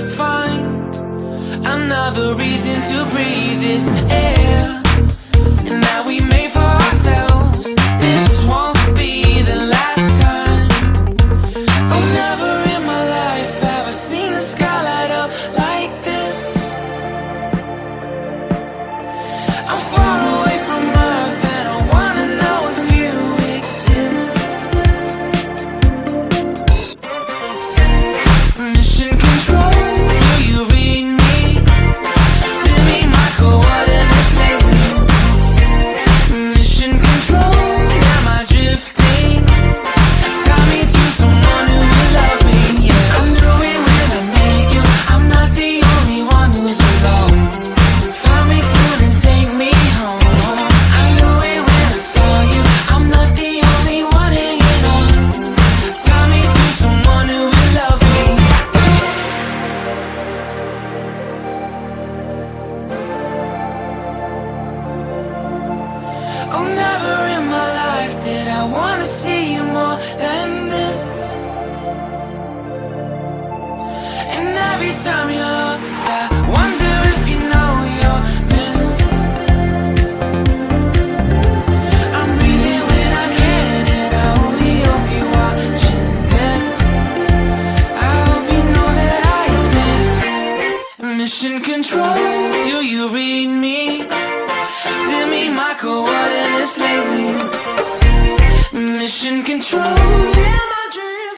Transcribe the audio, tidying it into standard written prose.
find another reason to breathe this air, and that we made for ourselves. This won't be the last time. Oh, never in my life have I seen the sky light up like this. I'm far away from Earth and I wanna know if you exist. Mission control, do you read me? Send me my coordinates lately. Mission control, am I drifting? Tie me to someone who will love me, yeah. I knew it when I met you, I'm not the only one who's alone. Find me soon and take me home. I knew it when I saw you, I'm not the only one hanging on. Tie me to someone who will love me. Oh, never in my life did I wanna see you more than this. And every time you're lost, I wonder if you know you're missed. I'm breathing when I can, and I only hope you're watching this. I hope you know that I exist. Mission control, do you read me? Send me my coordinates lately. Mission control.